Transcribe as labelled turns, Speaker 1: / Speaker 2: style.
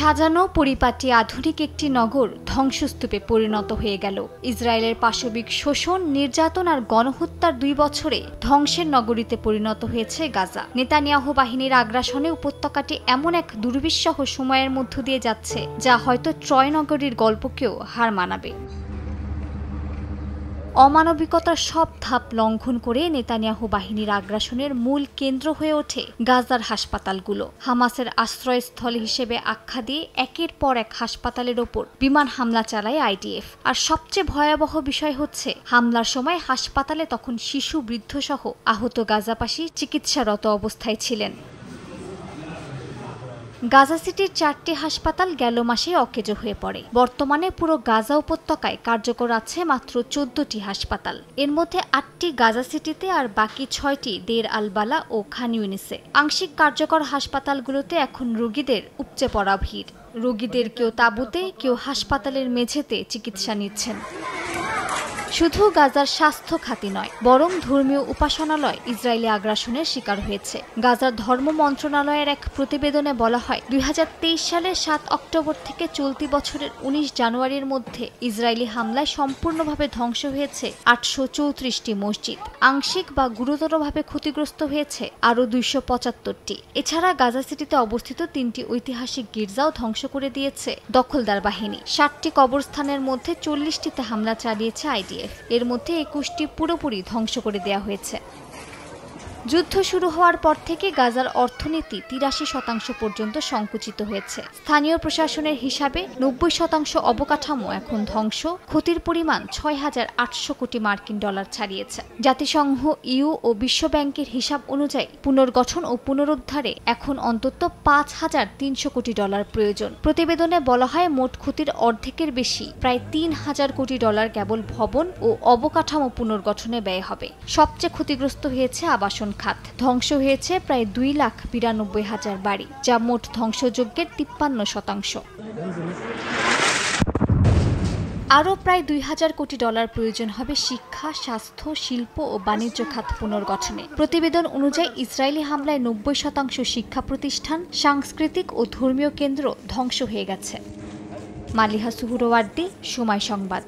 Speaker 1: সাজানো পরিপাটি আধুনিক একটি নগর ধ্বংসস্তূপে পরিণত হয়ে গেল। ইসরায়েলের পাশবিক শোষণ, নির্যাতন আর গণহত্যার 2 বছরে ধ্বংসের নগরীতে পরিণত হয়েছে গাজা। নেতানিয়াহু বাহিনীর আগ্রাসনে উপত্যকাটি এমন এক দুর্বিষহ সময়ের মধ্য দিয়ে যাচ্ছে যা হয়তো ট্রয় নগরীর গল্পকেও হার মানাবে। অমানবিকতার সব ধাপ লঙ্ঘন করে নেতানিয়াহু বাহিনীর আগ্রাসনের মূল কেন্দ্র হয়ে ওঠে গাজার হাসপাতালগুলো। হামাসের আশ্রয়স্থল হিসেবে আখ্যা দিয়ে একের পর এক হাসপাতালের ওপর বিমান হামলা চালায় আইডিএফ। আর সবচেয়ে ভয়াবহ বিষয় হচ্ছে, হামলার সময় হাসপাতালে তখন শিশু, বৃদ্ধসহ আহত গাজাবাসী চিকিৎসারত অবস্থায় ছিলেন। গাজা সিটির 4টি হাসপাতাল গেল মাসে অকেজো হয়ে পড়ে। বর্তমানে পুরো গাজা উপত্যকায় কার্যকর আছে মাত্র 14টি হাসপাতাল। এর মধ্যে 8টি গাজা সিটিতে আর বাকি 6টি দের আল বালা ও খান ইউনিসে। আংশিক কার্যকর হাসপাতালগুলোতে এখন রোগীদের উপচে পড়া ভিড়। রোগীদের কেউ তাঁবুতে, কেউ হাসপাতালের মেঝেতে চিকিৎসা নিচ্ছেন। শুধু গাজার স্বাস্থ্য খাতি নয়, বরং ধর্মীয় উপাসনালয় ইসরায়েলি আগ্রাসনের শিকার হয়েছে। গাজার ধর্ম মন্ত্রণালয়ের এক প্রতিবেদনে বলা হয়, 2023 সালের 7 অক্টোবর থেকে চলতি বছরের 19 জানুয়ারির মধ্যে ইসরায়েলি হামলায় সম্পূর্ণভাবে ধ্বংস হয়েছে 834টি মসজিদ। আংশিক বা গুরুতরভাবে ক্ষতিগ্রস্ত হয়েছে আরও 275টি। এছাড়া গাজা সিটিতে অবস্থিত 3টি ঐতিহাসিক গির্জাও ধ্বংস করে দিয়েছে দখলদার বাহিনী। 60টি কবরস্থানের মধ্যে 40টিতে হামলা চালিয়েছে আইডিএফ। এর মধ্যে 21টি পুরোপুরি ধ্বংস করে দেয়া হয়েছে। যুদ্ধ শুরু হওয়ার পর থেকে গাজার অর্থনীতি 83% পর্যন্ত সংকুচিত হয়েছে। স্থানীয় প্রশাসনের হিসাবে 90% অবকাঠামো এখন ধ্বংস। ক্ষতির পরিমাণ 6,800 কোটি মার্কিন ডলার ছাড়িয়েছে। জাতিসংঘ, ইউ ও বিশ্বব্যাংকের হিসাব অনুযায়ী পুনর্গঠন ও পুনরুদ্ধারে এখন অন্তত 5,300 কোটি ডলার প্রয়োজন। প্রতিবেদনে বলা হয়, মোট ক্ষতির অর্ধেকের বেশি, প্রায় 3,000 কোটি ডলার কেবল ভবন ও অবকাঠামো পুনর্গঠনে ব্যয় হবে। সবচেয়ে ক্ষতিগ্রস্ত হয়েছে আবাসন খাত। ধ্বংস হয়েছে প্রায় 2,92,000 বাড়ি, যা মোট ধ্বংসযজ্ঞের 53%। আরও প্রায় 2,000 কোটি ডলার প্রয়োজন হবে শিক্ষা, স্বাস্থ্য, শিল্প ও বাণিজ্য খাত পুনর্গঠনে। প্রতিবেদন অনুযায়ী ইসরায়েলি হামলায় 90% শিক্ষা প্রতিষ্ঠান, সাংস্কৃতিক ও ধর্মীয় কেন্দ্র ধ্বংস হয়ে গেছে। মালিহা সুহরাওয়ার্দী, সময় সংবাদ।